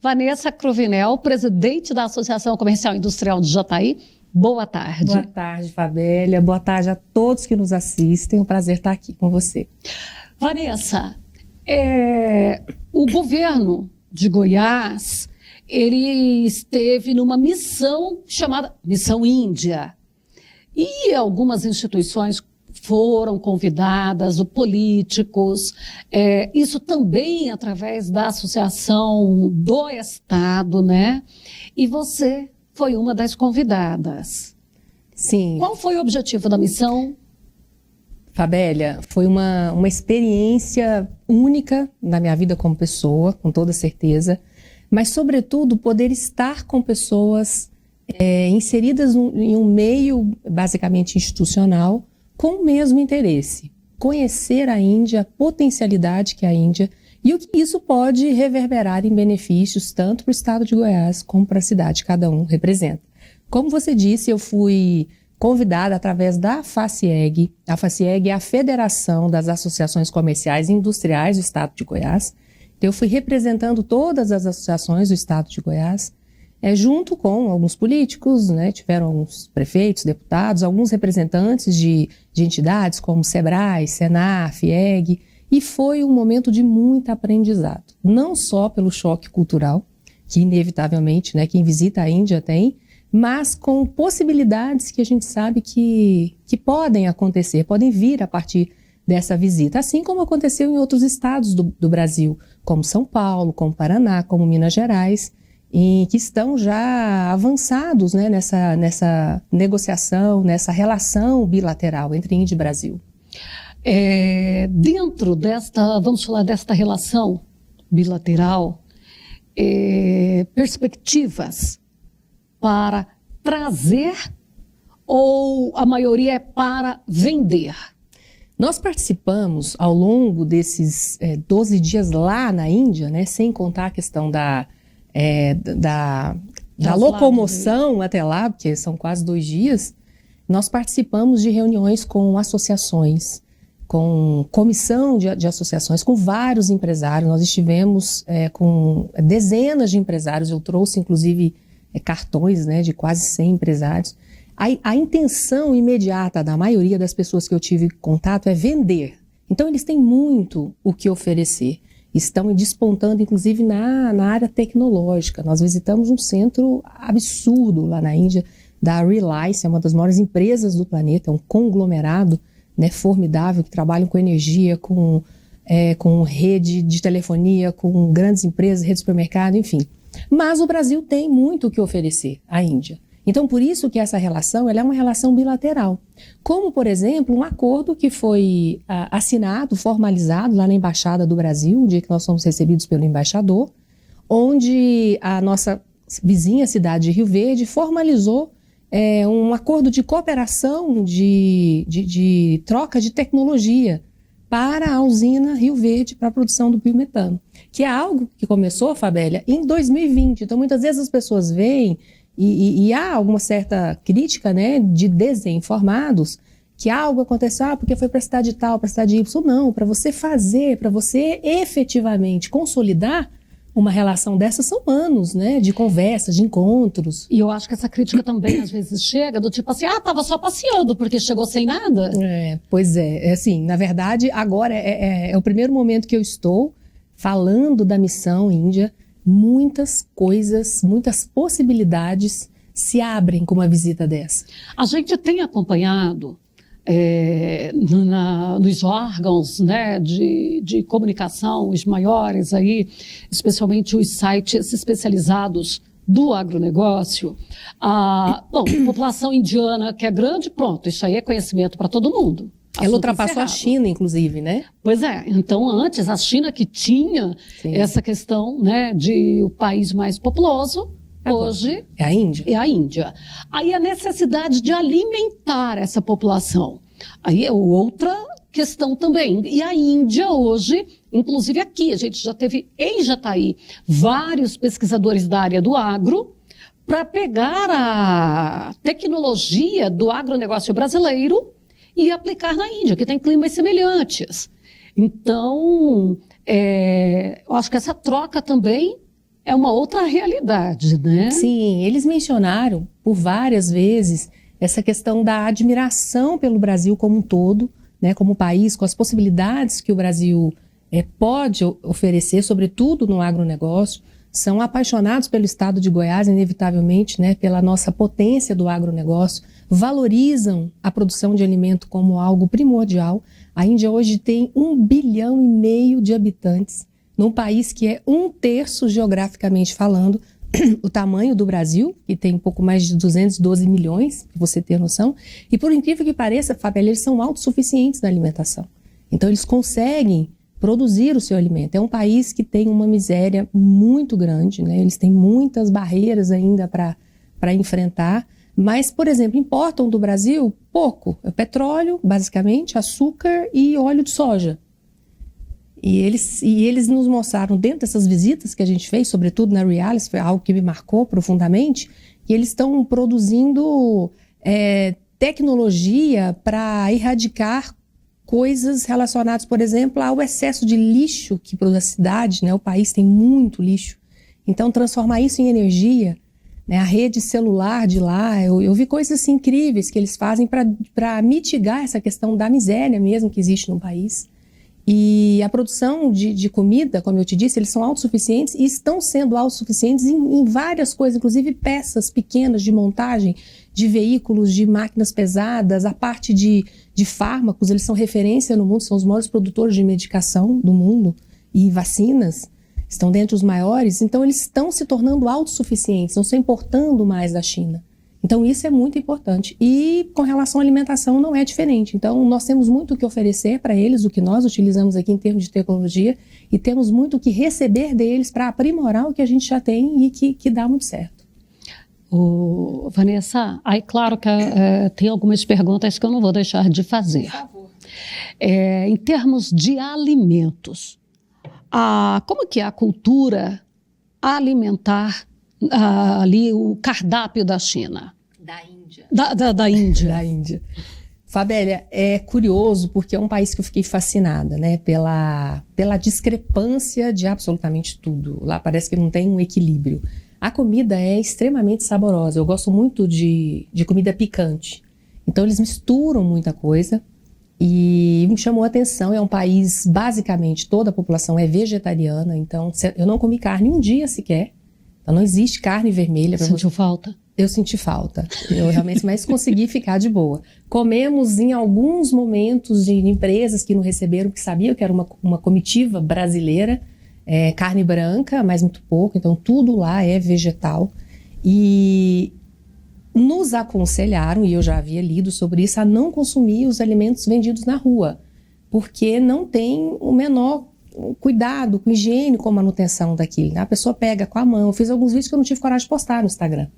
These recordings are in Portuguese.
Vanessa Cruvinel, presidente da Associação Comercial e Industrial de Jataí. Boa tarde. Boa tarde, Fabélia. Boa tarde a todos que nos assistem. É um prazer estar aqui com você. Vanessa, o governo de Goiás, ele esteve numa missão chamada Missão Índia. E algumas instituições foram convidadas, políticos, isso também através da Associação do Estado, né? E você foi uma das convidadas. Sim. Qual foi o objetivo da missão? Fabélia, foi uma experiência única na minha vida como pessoa, com toda certeza, mas, sobretudo, poder estar com pessoas inseridas em um meio basicamente institucional, com o mesmo interesse, conhecer a Índia, a potencialidade que é a Índia e o que isso pode reverberar em benefícios tanto para o estado de Goiás como para a cidade, cada um representa. Como você disse, eu fui convidada através da FACIEG. A FACIEG é a Federação das Associações Comerciais e Industriais do estado de Goiás. Então, eu fui representando todas as associações do estado de Goiás, junto com alguns políticos, né, tiveram alguns prefeitos, deputados, alguns representantes de entidades como SEBRAE, SENAR, FIEG, e foi um momento de muito aprendizado, não só pelo choque cultural, que inevitavelmente, né, quem visita a Índia tem, mas com possibilidades que a gente sabe que podem acontecer, podem vir a partir dessa visita, assim como aconteceu em outros estados do Brasil, como São Paulo, como Paraná, como Minas Gerais, e que estão já avançados, né, nessa negociação, nessa relação bilateral entre Índia e Brasil. Dentro desta, vamos falar desta relação bilateral, perspectivas para trazer ou a maioria é para vender? Nós participamos ao longo desses 12 dias lá na Índia, né, sem contar a questão da locomoção até lá, porque são quase 2 dias, nós participamos de reuniões com associações, com comissão de associações, com vários empresários. Nós estivemos com dezenas de empresários, eu trouxe inclusive cartões, né, de quase 100 empresários. A intenção imediata da maioria das pessoas que eu tive contato é vender. Então eles têm muito o que oferecer. Estão despontando, inclusive, na área tecnológica. Nós visitamos um centro absurdo lá na Índia, da Reliance, é uma das maiores empresas do planeta, um conglomerado, né, formidável, que trabalham com energia, com rede de telefonia, com grandes empresas, rede de supermercado, enfim. Mas o Brasil tem muito o que oferecer à Índia. Então, por isso que essa relação ela é uma relação bilateral. Como, por exemplo, um acordo que foi assinado, formalizado lá na Embaixada do Brasil, o dia que nós fomos recebidos pelo embaixador, onde a nossa vizinha cidade de Rio Verde formalizou um acordo de cooperação, de troca de tecnologia para a usina Rio Verde, para a produção do biometano, que é algo que começou, Fabélia, em 2020. Então, muitas vezes as pessoas veem e há alguma certa crítica, né, de desinformados, que algo aconteceu, porque foi para a cidade tal, para a cidade Y. Não, para você fazer, para você efetivamente consolidar uma relação dessas são anos, né, de conversas, de encontros. E eu acho que essa crítica também às vezes chega do tipo assim, estava só passeando porque chegou sem nada. Pois é, assim, na verdade agora é o primeiro momento que eu estou falando da missão Índia. Muitas coisas, muitas possibilidades se abrem com uma visita dessa. A gente tem acompanhado nos órgãos, né, de comunicação, os maiores aí, especialmente os sites especializados do agronegócio, a população indiana, que é grande, pronto, isso aí é conhecimento para todo mundo. Ela ultrapassou a China, inclusive, né? Pois é. Então, antes, a China que tinha essa questão, né, de o país mais populoso, hoje é a Índia. É a Índia. Aí a necessidade de alimentar essa população. Aí é outra questão também. E a Índia hoje, inclusive aqui, a gente já teve em Jataí vários pesquisadores da área do agro para pegar a tecnologia do agronegócio brasileiro e aplicar na Índia, que tem climas semelhantes. Então, eu acho que essa troca também é uma outra realidade, né? Sim, eles mencionaram por várias vezes essa questão da admiração pelo Brasil como um todo, né, como país, com as possibilidades que o Brasil pode oferecer, sobretudo no agronegócio. São apaixonados pelo estado de Goiás, inevitavelmente, né, pela nossa potência do agronegócio, valorizam a produção de alimento como algo primordial. A Índia hoje tem 1,5 bilhão de habitantes, num país que é 1/3 geograficamente falando, o tamanho do Brasil, que tem um pouco mais de 212 milhões, para você ter noção. E por incrível que pareça, Fabíola, eles são autossuficientes na alimentação. Então eles conseguem produzir o seu alimento. É um país que tem uma miséria muito grande, né? Eles têm muitas barreiras ainda para enfrentar, mas, por exemplo, importam do Brasil pouco, petróleo, basicamente, açúcar e óleo de soja. E eles nos mostraram, dentro dessas visitas que a gente fez, sobretudo na Realis, foi algo que me marcou profundamente, que eles estão produzindo tecnologia para erradicar coisas relacionadas, por exemplo, ao excesso de lixo que produz a cidade, né? O país tem muito lixo. Então, transformar isso em energia, né? A rede celular de lá, eu vi coisas assim, incríveis que eles fazem para mitigar essa questão da miséria mesmo que existe no país. E a produção de comida, como eu te disse, eles são autossuficientes e estão sendo autossuficientes em várias coisas, inclusive peças pequenas de montagem, de veículos, de máquinas pesadas, a parte de fármacos. Eles são referência no mundo, são os maiores produtores de medicação do mundo e vacinas, estão dentre os maiores. Então eles estão se tornando autossuficientes, não estão importando mais da China. Então isso é muito importante. E com relação à alimentação não é diferente. Então nós temos muito o que oferecer para eles, o que nós utilizamos aqui em termos de tecnologia, e temos muito o que receber deles para aprimorar o que a gente já tem e que dá muito certo. Vanessa, aí claro que tem algumas perguntas que eu não vou deixar de fazer. Por favor. Em termos de alimentos, como que é a cultura alimentar ali o cardápio da China? Da Índia. Da Índia. Da Índia. Fabélia, é curioso porque é um país que eu fiquei fascinada, né, pela discrepância de absolutamente tudo. Lá parece que não tem um equilíbrio. A comida é extremamente saborosa. Eu gosto muito de comida picante. Então eles misturam muita coisa e me chamou a atenção. É um país, basicamente, toda a população é vegetariana. Então eu não comi carne um dia sequer. Então não existe carne vermelha. Sentiu falta? Eu senti falta. Eu realmente, mas consegui ficar de boa. Comemos em alguns momentos de empresas que não receberam, que sabiam que era uma comitiva brasileira. Carne branca, mas muito pouco, então tudo lá é vegetal. E nos aconselharam, e eu já havia lido sobre isso, a não consumir os alimentos vendidos na rua, porque não tem o menor cuidado com higiene, com a manutenção daquilo. A pessoa pega com a mão. Eu fiz alguns vídeos que eu não tive coragem de postar no Instagram.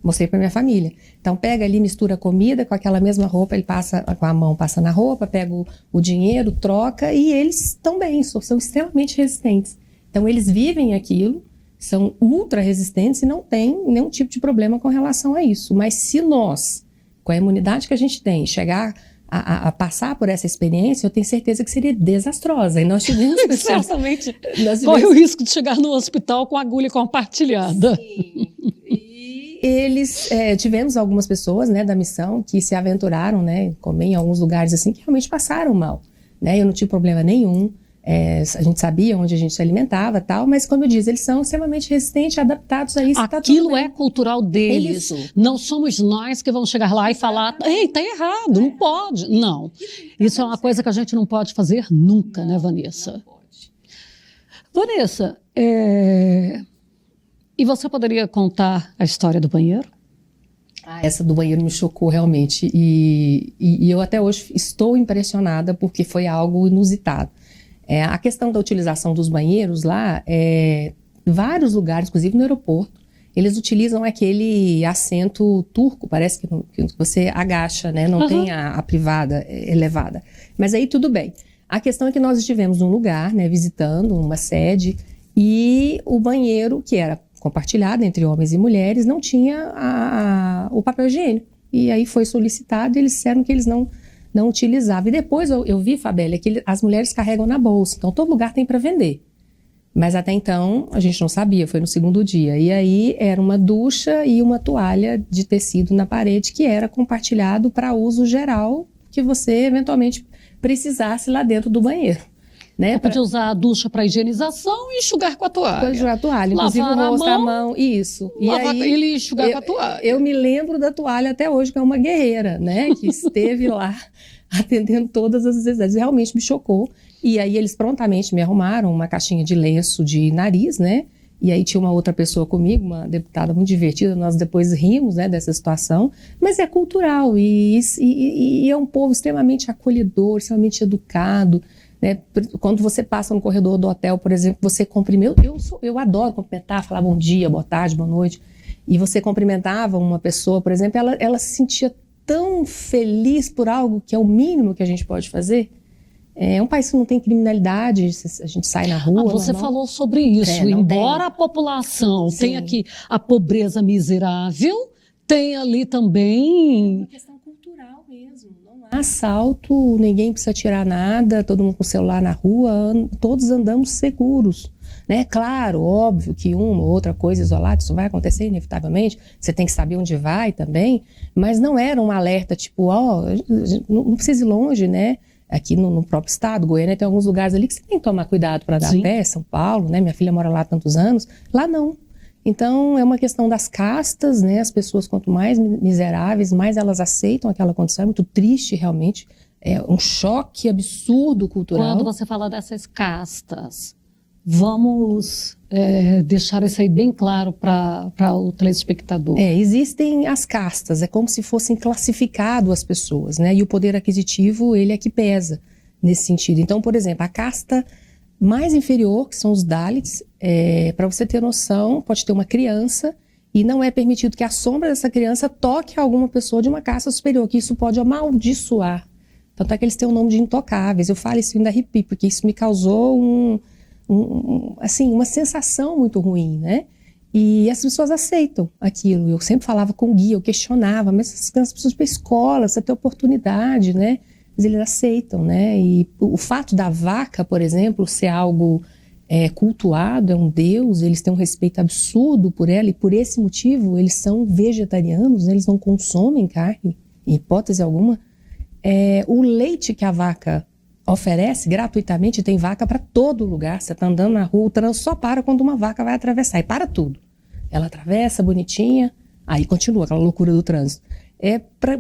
Mostrei para minha família. Então pega ali, mistura a comida com aquela mesma roupa, ele passa com a mão, passa na roupa, pega o dinheiro, troca, e eles estão bem, são extremamente resistentes. Então eles vivem aquilo, são ultra resistentes e não tem nenhum tipo de problema com relação a isso. Mas se nós, com a imunidade que a gente tem, chegar a passar por essa experiência, eu tenho certeza que seria desastrosa. E nós tivemos pessoas... Certamente corre o risco de chegar no hospital com a agulha compartilhada. Sim. E eles, tivemos algumas pessoas, né, da missão que se aventuraram, né, comer em alguns lugares assim, que realmente passaram mal. Né? Eu não tive problema nenhum. A gente sabia onde a gente se alimentava, tal, mas como eu disse, eles são extremamente resistentes, adaptados a isso. Aquilo é cultural deles. Não somos nós que vamos chegar lá e falar, ei, tá errado, não pode. Não. Isso é uma coisa que a gente não pode fazer nunca, né, Vanessa? Não pode. Vanessa, e você poderia contar a história do banheiro? Essa do banheiro me chocou realmente. E eu até hoje estou impressionada porque foi algo inusitado. A questão da utilização dos banheiros lá, vários lugares, inclusive no aeroporto, eles utilizam aquele assento turco, parece que você agacha, né? Não tem a privada elevada. Mas aí tudo bem. A questão é que nós estivemos num lugar, né, visitando uma sede, e o banheiro, que era compartilhado entre homens e mulheres, não tinha o papel higiênico. E aí foi solicitado e eles disseram que eles não utilizavam. E depois eu vi, Fabélia, que as mulheres carregam na bolsa. Então todo lugar tem para vender. Mas até então a gente não sabia, foi no segundo dia. E aí era uma ducha e uma toalha de tecido na parede que era compartilhado para uso geral, que você eventualmente precisasse lá dentro do banheiro. Né? Você podia usar a ducha para higienização e enxugar com a toalha. Para enxugar a toalha, inclusive o rosto, a mão, isso. E aí ele enxugar com a toalha. Eu me lembro da toalha até hoje, que é uma guerreira, né? Que esteve lá atendendo todas as necessidades. Realmente me chocou. E aí eles prontamente me arrumaram uma caixinha de lenço de nariz, né? E aí tinha uma outra pessoa comigo, uma deputada muito divertida, nós depois rimos, né, dessa situação, mas é cultural e é um povo extremamente acolhedor, extremamente educado, né? Quando você passa no corredor do hotel, por exemplo, você cumprimenta, eu adoro cumprimentar, falar bom dia, boa tarde, boa noite, e você cumprimentava uma pessoa, por exemplo, ela se sentia tão feliz por algo que é o mínimo que a gente pode fazer. É um país que não tem criminalidade, a gente sai na rua. Você falou sobre isso. Embora a população tenha aqui a pobreza miserável, tem ali também... uma questão cultural mesmo. Não há assalto, ninguém precisa tirar nada, todo mundo com o celular na rua, todos andamos seguros. Né? Claro, óbvio que uma ou outra coisa isolada, isso vai acontecer inevitavelmente, você tem que saber onde vai também, mas não era um alerta tipo, não precisa ir longe, né? Aqui no próprio estado, Goiânia, tem alguns lugares ali que você tem que tomar cuidado para dar a pé, São Paulo, né? Minha filha mora lá há tantos anos, lá não. Então, é uma questão das castas, né? As pessoas, quanto mais miseráveis, mais elas aceitam aquela condição. É muito triste, realmente. É um choque absurdo cultural. Quando você fala dessas castas, vamos deixar isso aí bem claro para o telespectador. Existem as castas, é como se fossem classificado as pessoas, né? E o poder aquisitivo, ele é que pesa nesse sentido. Então, por exemplo, a casta mais inferior, que são os Dalits, para você ter noção, pode ter uma criança e não é permitido que a sombra dessa criança toque alguma pessoa de uma casta superior, que isso pode amaldiçoar. Tanto é que eles têm o nome de intocáveis. Eu falo isso ainda arrepio, porque isso me causou uma sensação muito ruim, né? E as pessoas aceitam aquilo. Eu sempre falava com o guia, eu questionava, mas essas crianças precisam ir para a escola, você tem oportunidade, né? Mas eles aceitam, né? E o fato da vaca, por exemplo, ser algo cultuado, é um deus, eles têm um respeito absurdo por ela, e por esse motivo eles são vegetarianos, né? Eles não consomem carne, em hipótese alguma. O leite que a vaca oferece gratuitamente, tem vaca para todo lugar. Você está andando na rua, o trânsito só para quando uma vaca vai atravessar, e para tudo. Ela atravessa, bonitinha, aí continua aquela loucura do trânsito.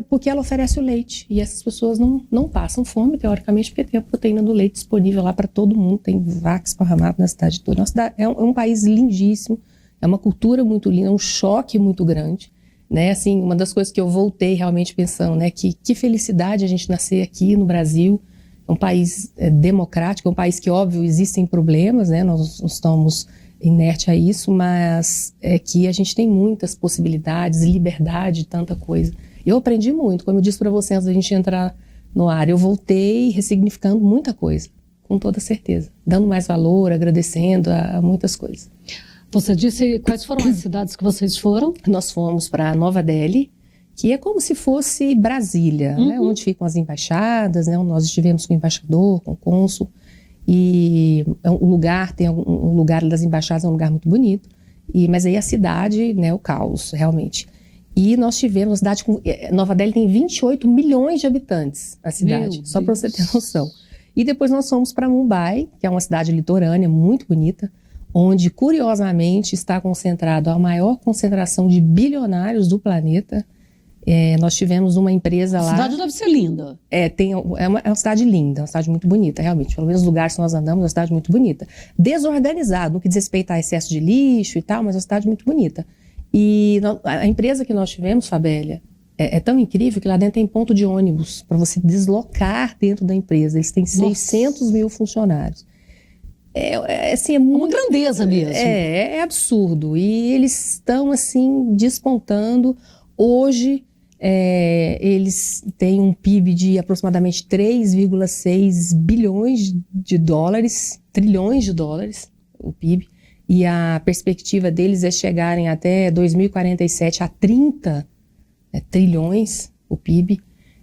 Porque ela oferece o leite, e essas pessoas não passam fome, teoricamente, porque tem a proteína do leite disponível lá para todo mundo, tem vaca esparramada na cidade toda. Nossa cidade é um país lindíssimo, é uma cultura muito linda, é um choque muito grande. Né? Assim, uma das coisas que eu voltei realmente pensando, né, que felicidade a gente nascer aqui no Brasil. É um país democrático, é um país que, óbvio, existem problemas, né? Nós não estamos inertes a isso, mas é que a gente tem muitas possibilidades, liberdade, tanta coisa. Eu aprendi muito, como eu disse para você antes da gente entrar no ar, eu voltei ressignificando muita coisa, com toda certeza, dando mais valor, agradecendo a muitas coisas. Você disse quais foram as cidades que vocês foram? Nós fomos para Nova Delhi, que é como se fosse Brasília, né? Onde ficam as embaixadas, né? Nós estivemos com o embaixador, com o cônsul, e o lugar, um lugar das embaixadas, é um lugar muito bonito, mas aí a cidade, né, o caos, realmente. E nós tivemos a cidade, Nova Delhi tem 28 milhões de habitantes, a cidade, só para você ter noção. E depois nós fomos para Mumbai, que é uma cidade litorânea, muito bonita, onde, curiosamente, está concentrado a maior concentração de bilionários do planeta. Nós tivemos uma empresa lá... A cidade deve ser linda. É uma cidade linda, uma cidade muito bonita, realmente. Pelo menos os lugares que nós andamos, é uma cidade muito bonita. Desorganizada, no que diz respeito a excesso de lixo e tal, mas é uma cidade muito bonita. E a empresa que nós tivemos, Fabélia, é tão incrível que lá dentro tem ponto de ônibus para você deslocar dentro da empresa. Eles têm 600 mil funcionários. Assim, é muito... uma grandeza mesmo. É absurdo. E eles estão, assim, despontando. Hoje... eles têm um PIB de aproximadamente 3,6 bilhões de dólares, trilhões de dólares, o PIB, e a perspectiva deles é chegarem até 2047 a 30 trilhões, o PIB.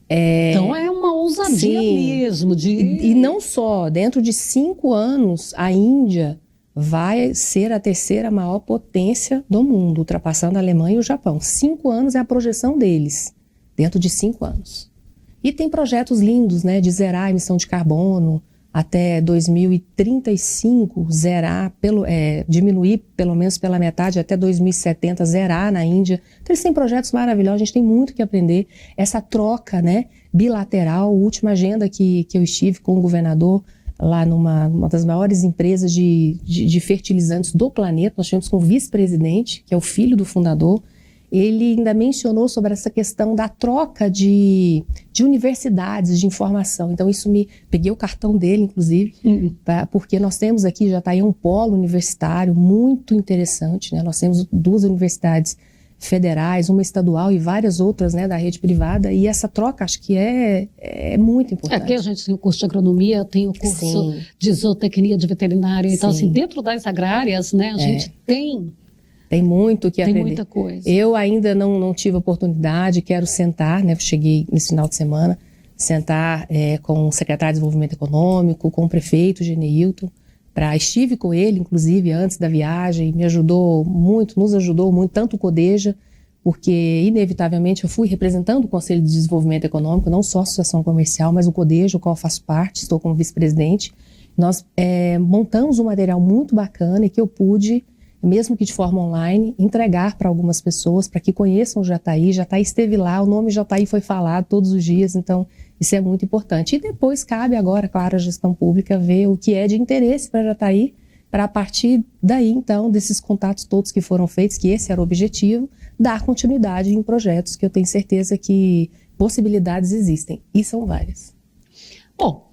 Então é uma ousadia mesmo. E não só, dentro de 5 anos, a Índia vai ser a terceira maior potência do mundo, ultrapassando a Alemanha e o Japão. 5 anos é a projeção deles, dentro de 5 anos. E tem projetos lindos, né, de zerar a emissão de carbono, até 2035 zerar, diminuir pelo menos pela metade, até 2070 zerar na Índia. Então eles têm projetos maravilhosos, a gente tem muito que aprender. Essa troca, né, bilateral, a última agenda que eu estive com o governador, lá numa das maiores empresas de fertilizantes do planeta, nós tivemos com o vice-presidente, que é o filho do fundador. Ele ainda mencionou sobre essa questão da troca de universidades de informação. Então, peguei o cartão dele, inclusive, porque nós temos aqui, já está aí um polo universitário muito interessante, né? Nós temos 2 universidades federais, uma estadual e várias outras, né, da rede privada, e essa troca acho que é muito importante. Aqui a gente tem o curso de agronomia, tem o curso Sim. de zootecnia, de veterinária. Então, Sim. assim, dentro das agrárias, né, a gente Tem muito o que aprender. Tem muita coisa. Eu ainda não tive oportunidade, quero sentar, né? Cheguei nesse final de semana, sentar com o secretário de Desenvolvimento Econômico, com o prefeito Geneilton, estive com ele, inclusive, antes da viagem, nos ajudou muito, tanto o CODEJA, porque, inevitavelmente, eu fui representando o Conselho de Desenvolvimento Econômico, não só a Associação Comercial, mas o CODEJA, o qual eu faço parte, estou como vice-presidente. Nós montamos um material muito bacana e que eu pude, mesmo que de forma online, entregar para algumas pessoas, para que conheçam o Jataí. Jataí esteve lá, o nome Jataí foi falado todos os dias, então isso é muito importante. E depois cabe agora, claro, a gestão pública ver o que é de interesse para Jataí, para a partir daí, então, desses contatos todos que foram feitos, que esse era o objetivo, dar continuidade em projetos que eu tenho certeza que possibilidades existem, e são várias. Bom,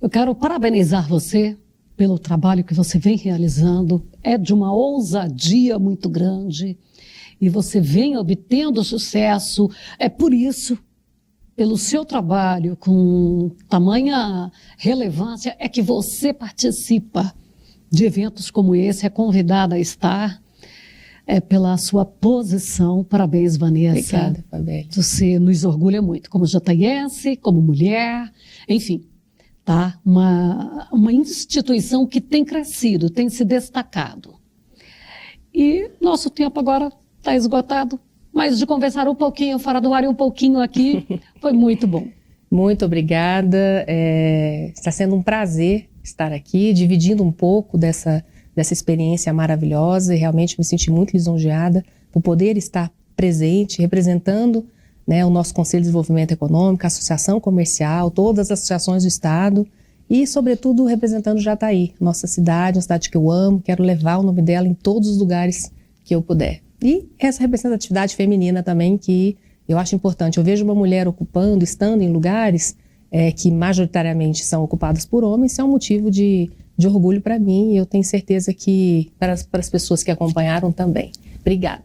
eu quero parabenizar você pelo trabalho que você vem realizando, é de uma ousadia muito grande e você vem obtendo sucesso. É por isso, pelo seu trabalho com tamanha relevância, é que você participa de eventos como esse, é convidada a estar, pela sua posição. Parabéns, Vanessa. Obrigada, Fabélia. Você nos orgulha muito, como jataiense, como mulher, enfim. Tá? Uma instituição que tem crescido, tem se destacado. E nosso tempo agora está esgotado, mas de conversar um pouquinho fora do ar e um pouquinho aqui, foi muito bom. Muito obrigada. Está sendo um prazer estar aqui, dividindo um pouco dessa experiência maravilhosa, e realmente me senti muito lisonjeada por poder estar presente, representando, né, o nosso Conselho de Desenvolvimento Econômico, a Associação Comercial, todas as associações do Estado e, sobretudo, representando Jataí, nossa cidade, uma cidade que eu amo, quero levar o nome dela em todos os lugares que eu puder. E essa representatividade feminina também, que eu acho importante. Eu vejo uma mulher estando em lugares que majoritariamente são ocupados por homens, isso é um motivo de orgulho para mim, e eu tenho certeza que para as pessoas que acompanharam também. Obrigada.